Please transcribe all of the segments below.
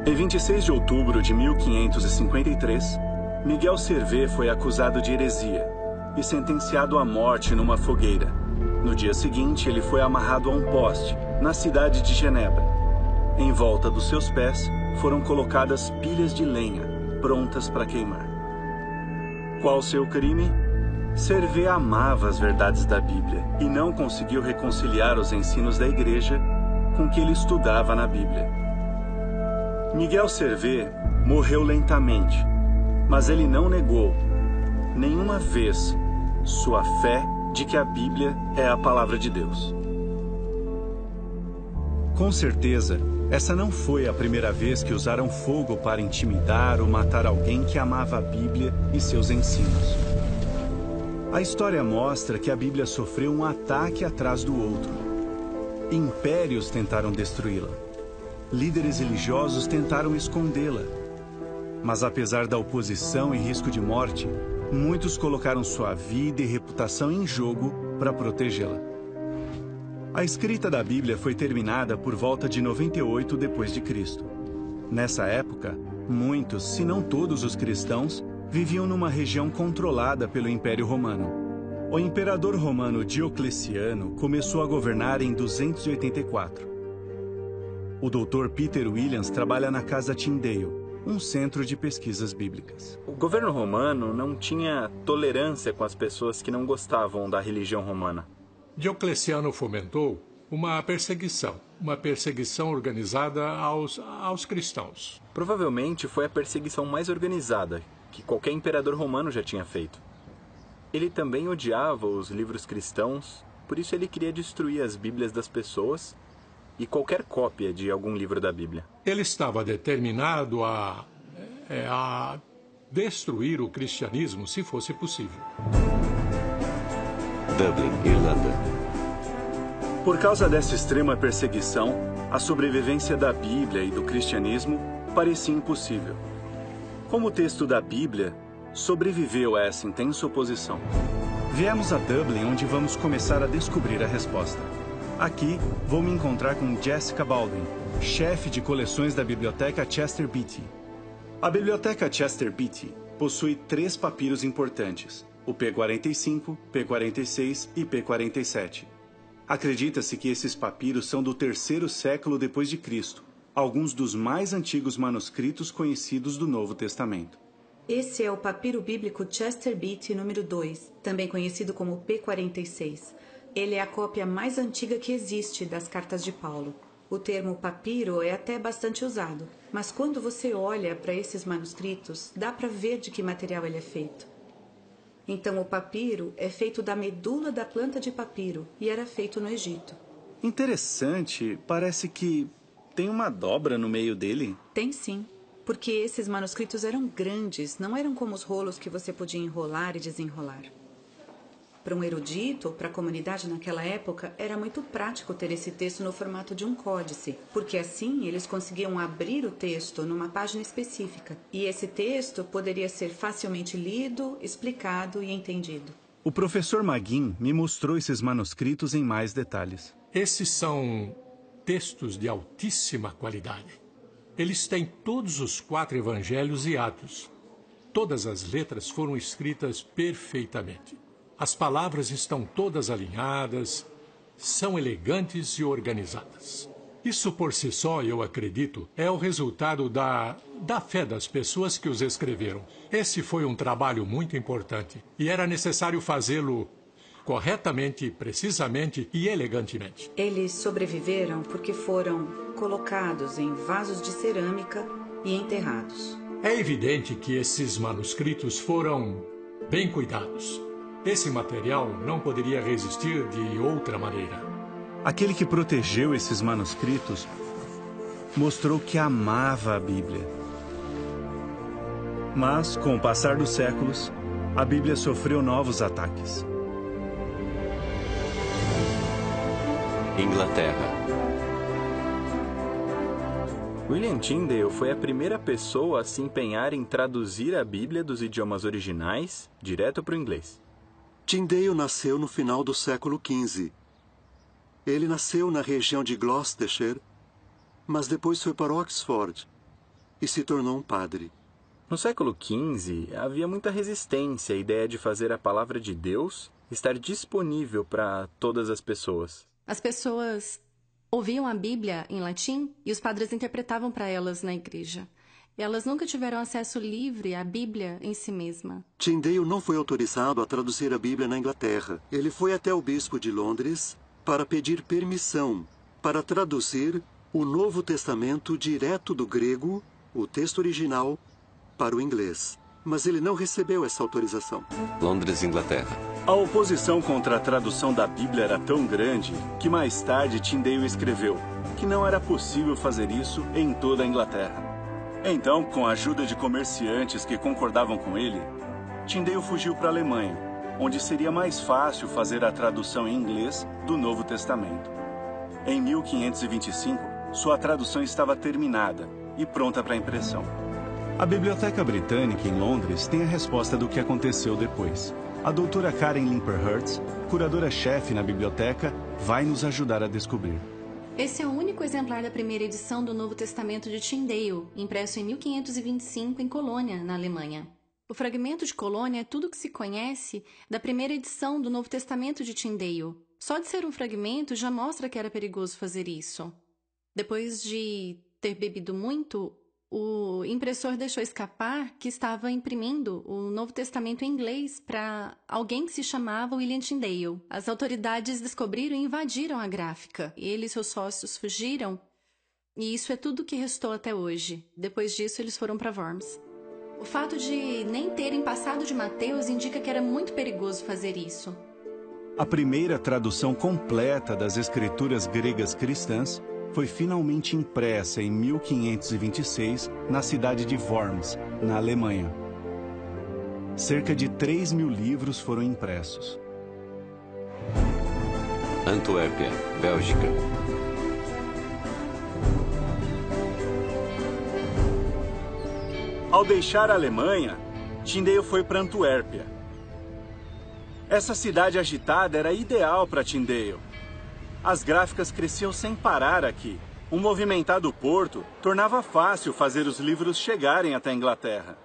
Em 26 de outubro de 1553, Miguel Servet foi acusado de heresia e sentenciado à morte numa fogueira. No dia seguinte, ele foi amarrado a um poste, na cidade de Genebra. Em volta dos seus pés foram colocadas pilhas de lenha, prontas para queimar. Qual seu crime? Servet amava as verdades da Bíblia e não conseguiu reconciliar os ensinos da igreja com o que ele estudava na Bíblia. Miguel Servet morreu lentamente, mas ele não negou, nenhuma vez, sua fé de que a Bíblia é a palavra de Deus. Com certeza, essa não foi a primeira vez que usaram fogo para intimidar ou matar alguém que amava a Bíblia e seus ensinos. A história mostra que a Bíblia sofreu um ataque atrás do outro. Impérios tentaram destruí-la. Líderes religiosos tentaram escondê-la. Mas apesar da oposição e risco de morte, muitos colocaram sua vida e reputação em jogo para protegê-la. A escrita da Bíblia foi terminada por volta de 98 d.C. Nessa época, muitos, se não todos os cristãos, viviam numa região controlada pelo Império Romano. O imperador romano Diocleciano começou a governar em 284. O Dr. Peter Williams trabalha na Casa Tyndale, um centro de pesquisas bíblicas. O governo romano não tinha tolerância com as pessoas que não gostavam da religião romana. Diocleciano fomentou uma perseguição organizada aos cristãos. Provavelmente foi a perseguição mais organizada que qualquer imperador romano já tinha feito. Ele também odiava os livros cristãos, por isso ele queria destruir as Bíblias das pessoas e qualquer cópia de algum livro da Bíblia. Ele estava determinado a destruir o cristianismo se fosse possível. Dublin, Irlanda. Por causa dessa extrema perseguição, a sobrevivência da Bíblia e do cristianismo parecia impossível. Como o texto da Bíblia sobreviveu a essa intensa oposição? Viemos a Dublin, onde vamos começar a descobrir a resposta. Aqui, vou me encontrar com Jessica Baldwin, chefe de coleções da Biblioteca Chester Beatty. A Biblioteca Chester Beatty possui 3 papiros importantes, o P45, P46 e P47. Acredita-se que esses papiros são do 3º século depois de Cristo, alguns dos mais antigos manuscritos conhecidos do Novo Testamento. Esse é o papiro bíblico Chester Beatty número 2, também conhecido como P46. Ele é a cópia mais antiga que existe das cartas de Paulo. O termo papiro é até bastante usado, mas quando você olha para esses manuscritos, dá para ver de que material ele é feito. Então, o papiro é feito da medula da planta de papiro e era feito no Egito. Interessante, parece que tem uma dobra no meio dele. Tem sim, porque esses manuscritos eram grandes, não eram como os rolos que você podia enrolar e desenrolar. Para um erudito ou para a comunidade naquela época, era muito prático ter esse texto no formato de um códice, porque assim eles conseguiam abrir o texto numa página específica, e esse texto poderia ser facilmente lido, explicado e entendido. O professor Magin me mostrou esses manuscritos em mais detalhes. Esses são textos de altíssima qualidade. Eles têm todos os 4 evangelhos e Atos. Todas as letras foram escritas perfeitamente. As palavras estão todas alinhadas, são elegantes e organizadas. Isso por si só, eu acredito, é o resultado da fé das pessoas que os escreveram. Esse foi um trabalho muito importante e era necessário fazê-lo corretamente, precisamente e elegantemente. Eles sobreviveram porque foram colocados em vasos de cerâmica e enterrados. É evidente que esses manuscritos foram bem cuidados. Esse material não poderia resistir de outra maneira. Aquele que protegeu esses manuscritos mostrou que amava a Bíblia. Mas, com o passar dos séculos, a Bíblia sofreu novos ataques. Inglaterra. William Tyndale foi a primeira pessoa a se empenhar em traduzir a Bíblia dos idiomas originais direto para o inglês. Tyndale nasceu no final do século XV. Ele nasceu na região de Gloucestershire, mas depois foi para Oxford. e se tornou um padre. No século XV, havia muita resistência à ideia de fazer a palavra de Deus estar disponível para todas as pessoas. As pessoas ouviam a Bíblia em latim e os padres interpretavam para elas na igreja. Elas nunca tiveram acesso livre à Bíblia em si mesma. Tyndale não foi autorizado a traduzir a Bíblia na Inglaterra. Ele foi até o bispo de Londres para pedir permissão para traduzir o Novo Testamento direto do grego, o texto original, para o inglês. Mas ele não recebeu essa autorização. Londres, Inglaterra. A oposição contra a tradução da Bíblia era tão grande que mais tarde Tyndale escreveu que não era possível fazer isso em toda a Inglaterra. Então, com a ajuda de comerciantes que concordavam com ele, Tyndale fugiu para a Alemanha, onde seria mais fácil fazer a tradução em inglês do Novo Testamento. Em 1525, sua tradução estava terminada e pronta para impressão. A Biblioteca Britânica em Londres tem a resposta do que aconteceu depois. A doutora Karen Limper-Hertz, curadora-chefe na biblioteca, vai nos ajudar a descobrir. Esse é o único exemplar da primeira edição do Novo Testamento de Tyndale, impresso em 1525 em Colônia, na Alemanha. O fragmento de Colônia é tudo o que se conhece da primeira edição do Novo Testamento de Tyndale. Só de ser um fragmento já mostra que era perigoso fazer isso. Depois de ter bebido muito, o impressor deixou escapar que estava imprimindo o Novo Testamento em inglês para alguém que se chamava William Tyndale. As autoridades descobriram e invadiram a gráfica. Ele e seus sócios fugiram, e isso é tudo que restou até hoje. Depois disso, eles foram para Worms. O fato de nem terem passado de Mateus indica que era muito perigoso fazer isso. A primeira tradução completa das escrituras gregas cristãs foi finalmente impressa em 1526 na cidade de Worms, na Alemanha. Cerca de 3.000 livros foram impressos. Antuérpia, Bélgica. Ao deixar a Alemanha, Tyndale foi para Antuérpia. Essa cidade agitada era ideal para Tyndale. As gráficas cresciam sem parar aqui. Um movimentado porto tornava fácil fazer os livros chegarem até a Inglaterra.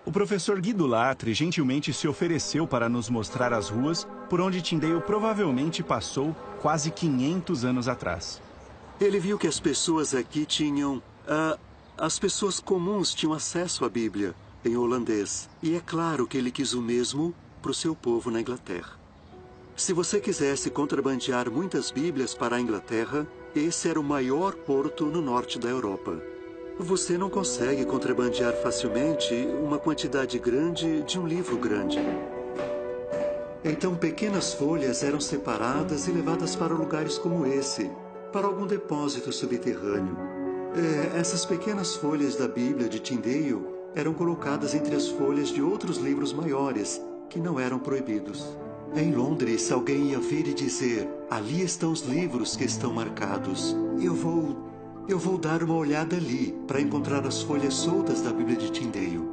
O professor Guido Latri gentilmente se ofereceu para nos mostrar as ruas por onde Tyndale provavelmente passou quase 500 anos atrás. Ele viu que as pessoas aqui tinham... as pessoas comuns tinham acesso à Bíblia em holandês. E é claro que ele quis o mesmo para o seu povo na Inglaterra. Se você quisesse contrabandear muitas Bíblias para a Inglaterra, esse era o maior porto no norte da Europa. Você não consegue contrabandear facilmente uma quantidade grande de um livro grande. Então, pequenas folhas eram separadas e levadas para lugares como esse, para algum depósito subterrâneo. Essas pequenas folhas da Bíblia de Tyndale eram colocadas entre as folhas de outros livros maiores, que não eram proibidos. Em Londres, alguém ia ver e dizer: ali estão os livros que estão marcados. Eu vou dar uma olhada ali para encontrar as folhas soltas da Bíblia de Tyndale.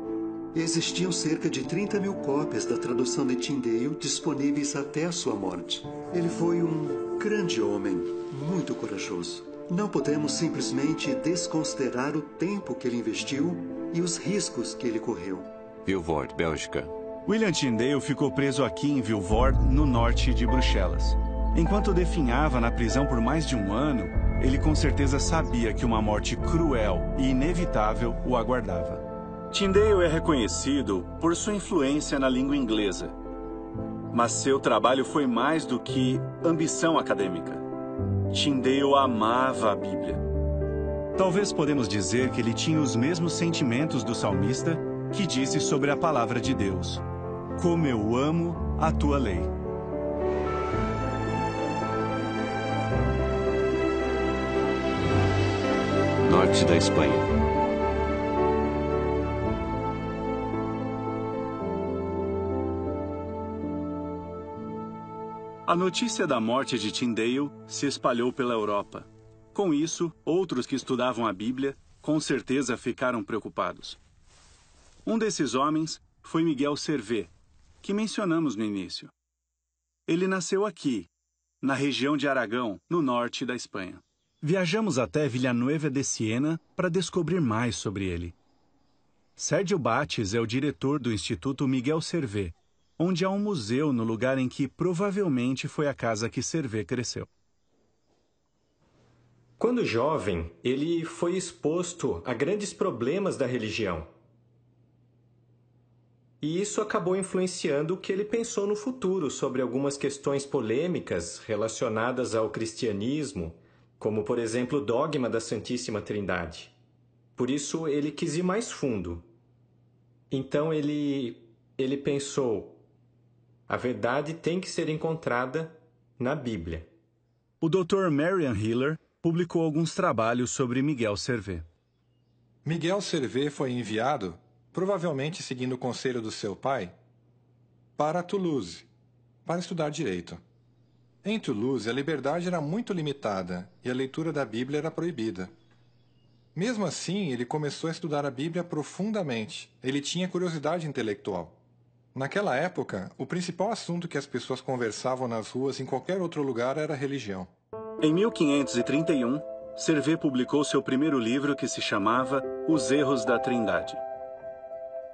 Existiam cerca de 30.000 cópias da tradução de Tyndale disponíveis até a sua morte. Ele foi um grande homem, muito corajoso. Não podemos simplesmente desconsiderar o tempo que ele investiu e os riscos que ele correu. Vilvoorde, Bélgica. William Tyndale ficou preso aqui em Vilvoorde, no norte de Bruxelas. Enquanto definhava na prisão por mais de um ano, ele com certeza sabia que uma morte cruel e inevitável o aguardava. Tyndale é reconhecido por sua influência na língua inglesa. Mas seu trabalho foi mais do que ambição acadêmica. Tyndale amava a Bíblia. Talvez podemos dizer que ele tinha os mesmos sentimentos do salmista que disse sobre a palavra de Deus: como eu amo a tua lei. Norte da Espanha. A notícia da morte de Tyndale se espalhou pela Europa. Com isso, outros que estudavam a Bíblia com certeza ficaram preocupados. Um desses homens foi Miguel Servet, que mencionamos no início. Ele nasceu aqui, na região de Aragão, no norte da Espanha. Viajamos até Villanueva de Siena para descobrir mais sobre ele. Sérgio Bates é o diretor do Instituto Miguel Servet, onde há um museu no lugar em que provavelmente foi a casa que Servet cresceu. Quando jovem, ele foi exposto a grandes problemas da religião. E isso acabou influenciando o que ele pensou no futuro sobre algumas questões polêmicas relacionadas ao cristianismo, como, por exemplo, o dogma da Santíssima Trindade. Por isso, ele quis ir mais fundo. Então, ele pensou, a verdade tem que ser encontrada na Bíblia. O Dr. Marian Hiller publicou alguns trabalhos sobre Miguel Servet. Miguel Servet foi enviado, provavelmente seguindo o conselho do seu pai, para Toulouse, para estudar direito. Em Toulouse, a liberdade era muito limitada e a leitura da Bíblia era proibida. Mesmo assim, ele começou a estudar a Bíblia profundamente. Ele tinha curiosidade intelectual. Naquela época, o principal assunto que as pessoas conversavam nas ruas em qualquer outro lugar era a religião. Em 1531, Servet publicou seu primeiro livro que se chamava Os Erros da Trindade.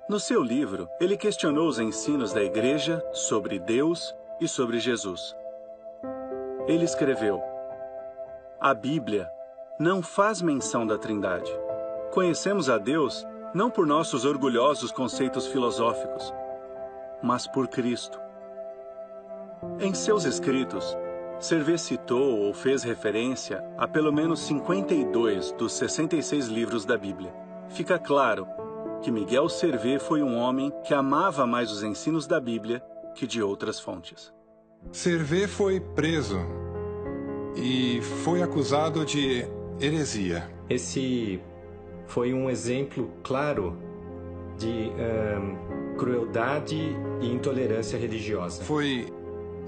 No seu livro, ele questionou os ensinos da Igreja sobre Deus e sobre Jesus. Ele escreveu: a Bíblia não faz menção da Trindade. Conhecemos a Deus não por nossos orgulhosos conceitos filosóficos, mas por Cristo. Em seus escritos, Servet citou ou fez referência a pelo menos 52 dos 66 livros da Bíblia. Fica claro que Miguel Servet foi um homem que amava mais os ensinos da Bíblia que de outras fontes. Servet foi preso e foi acusado de heresia. Esse foi um exemplo claro de crueldade e intolerância religiosa. Foi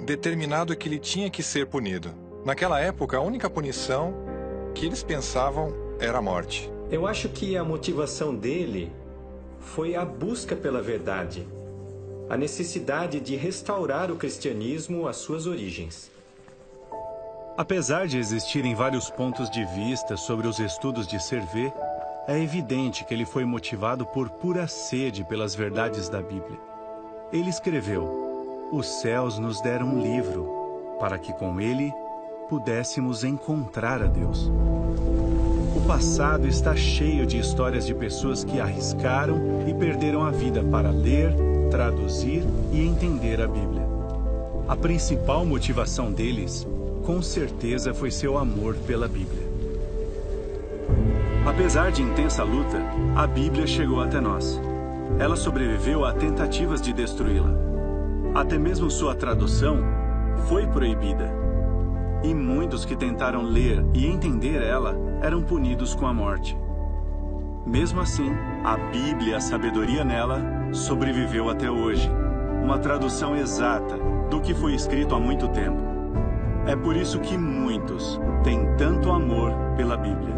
determinado que ele tinha que ser punido. Naquela época, a única punição que eles pensavam era a morte. Eu acho que a motivação dele foi a busca pela verdade, a necessidade de restaurar o cristianismo às suas origens. Apesar de existirem vários pontos de vista sobre os estudos de Servet, é evidente que ele foi motivado por pura sede pelas verdades da Bíblia. Ele escreveu: os céus nos deram um livro, para que com ele pudéssemos encontrar a Deus. O passado está cheio de histórias de pessoas que arriscaram e perderam a vida para ler, traduzir e entender a Bíblia. A principal motivação deles, com certeza, foi seu amor pela Bíblia. Apesar de intensa luta, a Bíblia chegou até nós. Ela sobreviveu a tentativas de destruí-la. Até mesmo sua tradução foi proibida. E muitos que tentaram ler e entender ela eram punidos com a morte. Mesmo assim, a Bíblia, a sabedoria nela, sobreviveu até hoje. Uma tradução exata do que foi escrito há muito tempo. É por isso que muitos têm tanto amor pela Bíblia.